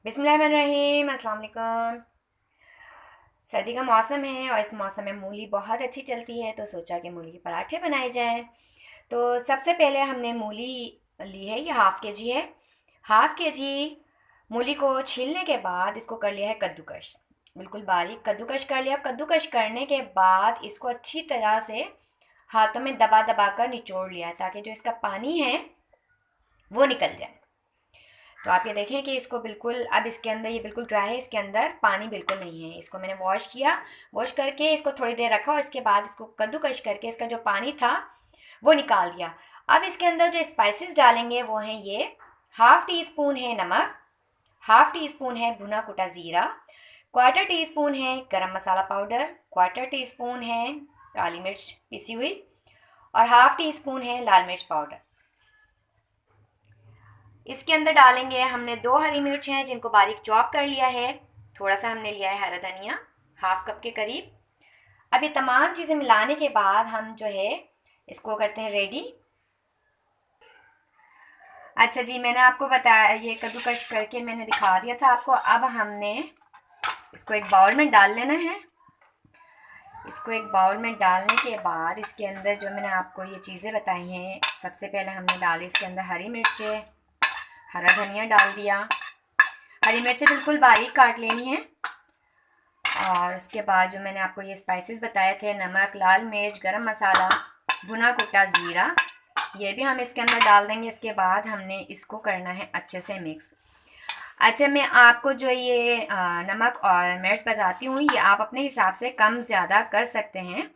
बिस्मिल्लाहिर्रहमानिर्रहीम। अस्सलाम वालेकुम। सर्दी का मौसम है और इस मौसम में मूली बहुत अच्छी चलती है, तो सोचा कि मूली के पराठे बनाए जाएं। तो सबसे पहले हमने मूली ली है, ये हाफ़ के जी है। हाफ़ के जी मूली को छीलने के बाद इसको कर लिया है कद्दूकश, बिल्कुल बारीक कद्दूकश कर लिया। कद्दूकश करने के बाद इसको अच्छी तरह से हाथों में दबा दबा कर निचोड़ लिया, ताकि जो इसका पानी है वो निकल जाए। तो आप ये देखें कि इसको बिल्कुल, अब इसके अंदर ये बिल्कुल ड्राई है, इसके अंदर पानी बिल्कुल नहीं है। इसको मैंने वॉश किया, वॉश करके इसको थोड़ी देर रखा और इसके बाद इसको कद्दूकश करके इसका जो पानी था वो निकाल दिया। अब इसके अंदर जो स्पाइसेस डालेंगे वो हैं ये, हाफ़ टी स्पून है नमक, हाफ़ टी स्पून है भुना कुटा ज़ीरा, क्वार्टर टी स्पून है गरम मसाला पाउडर, क्वार्टर टी स्पून है काली मिर्च पिसी हुई और हाफ़ टी स्पून है लाल मिर्च पाउडर। इसके अंदर डालेंगे हमने 2 हरी मिर्च हैं जिनको बारीक चॉप कर लिया है। थोड़ा सा हमने लिया है हरा धनिया, हाफ कप के करीब। अब ये तमाम चीज़ें मिलाने के बाद हम जो है इसको करते हैं रेडी। अच्छा जी, मैंने आपको बताया, ये कद्दूकश करके मैंने दिखा दिया था आपको। अब हमने इसको एक बाउल में डाल लेना है। इसको एक बाउल में डालने के बाद इसके अंदर जो मैंने आपको ये चीज़ें बताई हैं, सबसे पहले हमने डाली इसके अंदर हरी मिर्चें, हरा धनिया डाल दिया। हरी मिर्चें बिल्कुल बारीक काट लेनी है। और उसके बाद जो मैंने आपको ये स्पाइसेस बताए थे, नमक, लाल मिर्च, गरम मसाला, भुना कुटा ज़ीरा, ये भी हम इसके अंदर डाल देंगे। इसके बाद हमने इसको करना है अच्छे से मिक्स। अच्छा, मैं आपको जो ये नमक और मिर्च बताती हूँ, ये आप अपने हिसाब से कम ज़्यादा कर सकते हैं।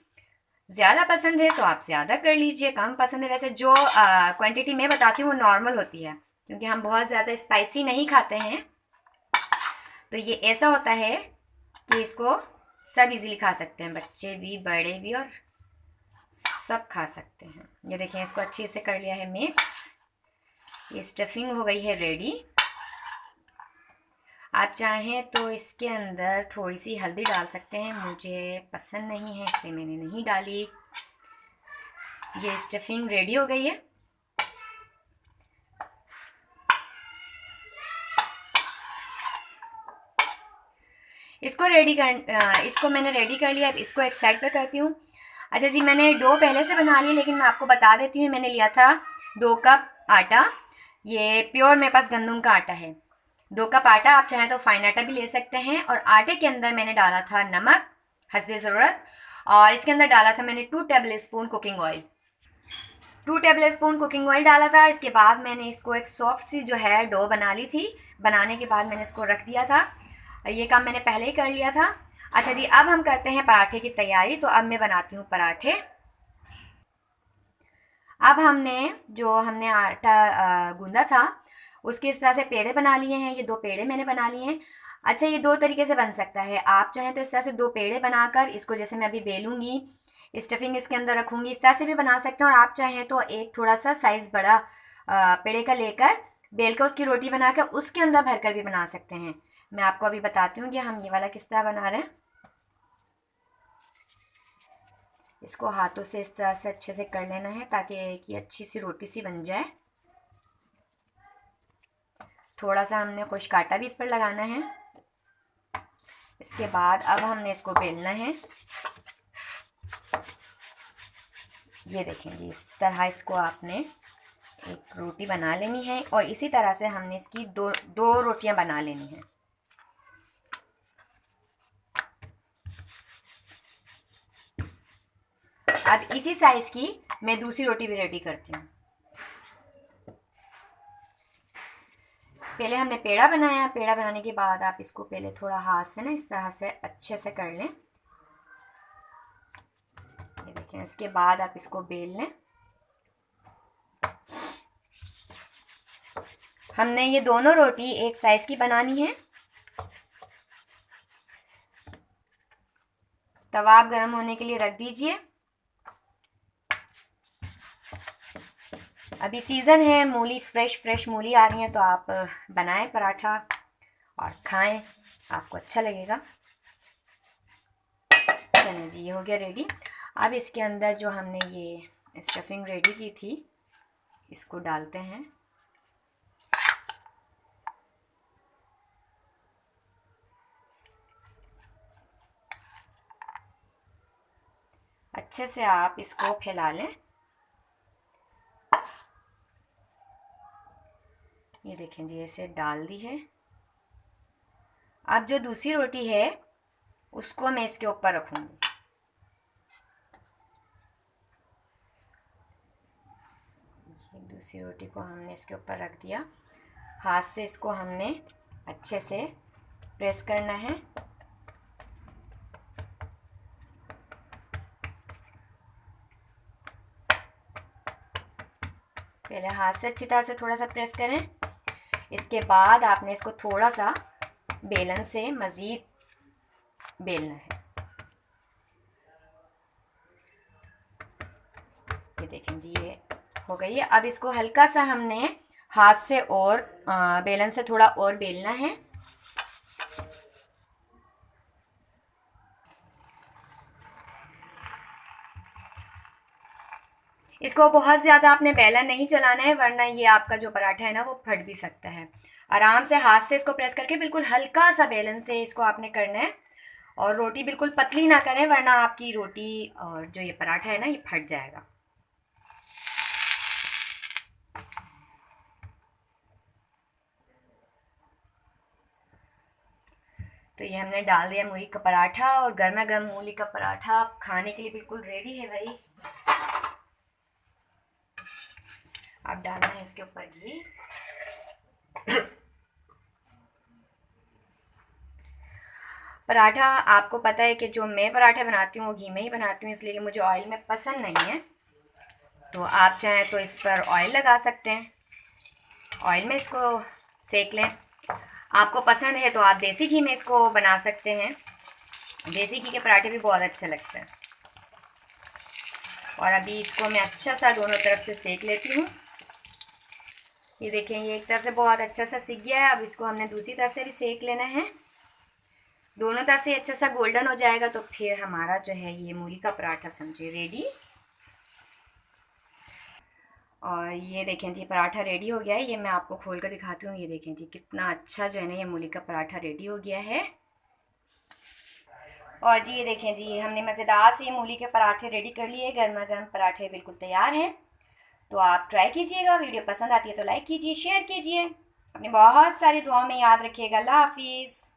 ज़्यादा पसंद है तो आप ज़्यादा कर लीजिए, कम पसंद है, वैसे जो क्वांटिटी मैं बताती हूँ वो नॉर्मल होती है, क्योंकि हम बहुत ज़्यादा स्पाइसी नहीं खाते हैं। तो ये ऐसा होता है कि इसको सब इजीली खा सकते हैं, बच्चे भी बड़े भी, और सब खा सकते हैं। ये देखें, इसको अच्छे से कर लिया है मिक्स। ये स्टफिंग हो गई है रेडी। आप चाहें तो इसके अंदर थोड़ी सी हल्दी डाल सकते हैं, मुझे पसंद नहीं है इसलिए मैंने नहीं डाली। ये स्टफिंग रेडी हो गई है। इसको मैंने रेडी कर लिया। अब इसको एक साइड पर करती हूँ। अच्छा जी, मैंने डो पहले से बना लिया, लेकिन मैं आपको बता देती हूँ। मैंने लिया था 2 कप आटा। ये प्योर मेरे पास गंदम का आटा है। 2 कप आटा, आप चाहें तो फाइन आटा भी ले सकते हैं। और आटे के अंदर मैंने डाला था नमक हस्बे ज़रूरत, और इसके अंदर डाला था मैंने 2 table spoon cooking oil. 2 table spoon cooking oil डाला था। इसके बाद मैंने इसको एक सॉफ्ट सी जो है डो बना ली थी। बनाने के बाद मैंने इसको रख दिया था। ये काम मैंने पहले ही कर लिया था। अच्छा जी, अब हम करते हैं पराठे की तैयारी। तो अब मैं बनाती हूँ पराठे। अब हमने आटा गूंदा था, उसके इस तरह से पेड़े बना लिए हैं। ये 2 पेड़े मैंने बना लिए हैं। अच्छा, ये 2 तरीके से बन सकता है। आप चाहें तो इस तरह से 2 पेड़े बनाकर इसको, जैसे मैं अभी बेलूंगी, स्टफिंग इसके अंदर रखूंगी, इस तरह से भी बना सकते हैं। और आप चाहें तो एक थोड़ा सा साइज बड़ा पेड़े का लेकर बेल कर उसकी रोटी बनाकर उसके अंदर भरकर भी बना सकते हैं। मैं आपको अभी बताती हूँ कि हम ये वाला किस तरह बना रहे हैं। इसको हाथों से इस तरह से अच्छे से कर लेना है, ताकि एक अच्छी सी रोटी सी बन जाए। थोड़ा सा हमने खुश्क आटा भी इस पर लगाना है। इसके बाद अब हमने इसको बेलना है। ये देखें जी, इस तरह इसको आपने एक रोटी बना लेनी है, और इसी तरह से हमने इसकी दो रोटियां बना लेनी है। अब इसी साइज की मैं दूसरी रोटी भी रेडी करती हूँ। पहले हमने पेड़ा बनाया। पेड़ा बनाने के बाद आप इसको पहले थोड़ा हाथ से ना इस तरह से अच्छे से कर लें। ये देखें, इसके बाद आप इसको बेल लें। हमने ये दोनों रोटी एक साइज की बनानी है। तवा आप गर्म होने के लिए रख दीजिए। अभी सीज़न है, मूली फ्रेश मूली आ रही है, तो आप बनाएं पराठा और खाएं, आपको अच्छा लगेगा। चलें जी, ये हो गया रेडी। अब इसके अंदर जो हमने ये स्टफिंग रेडी की थी, इसको डालते हैं। अच्छे से आप इसको फैला लें। ये देखें जी, ऐसे डाल दी है। अब जो दूसरी रोटी है उसको मैं इसके ऊपर रखूंगी। दूसरी रोटी को हमने इसके ऊपर रख दिया। हाथ से इसको हमने अच्छे से प्रेस करना है। पहले हाथ से अच्छी तरह से थोड़ा सा प्रेस करें। इसके बाद आपने इसको थोड़ा सा बेलन से मज़ीद बेलना है। ये देखें जी, ये हो गई है। अब इसको हल्का सा हमने हाथ से और बेलन से थोड़ा और बेलना है। इसको बहुत ज़्यादा आपने बेलन नहीं चलाना है, वरना ये आपका जो पराठा है ना वो फट भी सकता है। आराम से हाथ से इसको प्रेस करके बिल्कुल हल्का सा बेलन से इसको आपने करना है, और रोटी बिल्कुल पतली ना करें, वरना आपकी रोटी और जो ये पराठा है ना ये फट जाएगा। तो ये हमने डाल दिया मूली का पराठा, और गर्मा गर्म मूली का पराठा खाने के लिए बिल्कुल रेडी है भाई। अब डालना है इसके ऊपर घी। पराठा आपको पता है कि जो मैं पराठा बनाती हूँ वो घी में ही बनाती हूँ, इसलिए मुझे ऑयल में पसंद नहीं है। तो आप चाहें तो इस पर ऑयल लगा सकते हैं, ऑयल में इसको सेक लें। आपको पसंद है तो आप देसी घी में इसको बना सकते हैं। देसी घी के पराठे भी बहुत अच्छे लगते हैं। और अभी इसको मैं अच्छा सा दोनों तरफ से सेक लेती हूँ। ये देखें, ये एक तरफ से बहुत अच्छा सा सिक गया है। अब इसको हमने दूसरी तरफ से भी सेक लेना है। दोनों तरफ से अच्छा सा गोल्डन हो जाएगा तो फिर हमारा जो है ये मूली का पराठा समझिए रेडी। और ये देखें जी, पराठा रेडी हो गया है। ये मैं आपको खोल कर दिखाती हूँ। ये देखें जी, कितना अच्छा जो है ना ये मूली का पराठा रेडी हो गया है। और जी ये देखें जी, हमने मज़ेदार से मूली के पराठे रेडी कर लिए। गर्मा गर्म पराठे बिल्कुल तैयार हैं। तो आप ट्राई कीजिएगा। वीडियो पसंद आती है तो लाइक कीजिए, शेयर कीजिए। अपनी बहुत सारी दुआओं में याद रखिएगा। अल्लाह हाफिज़।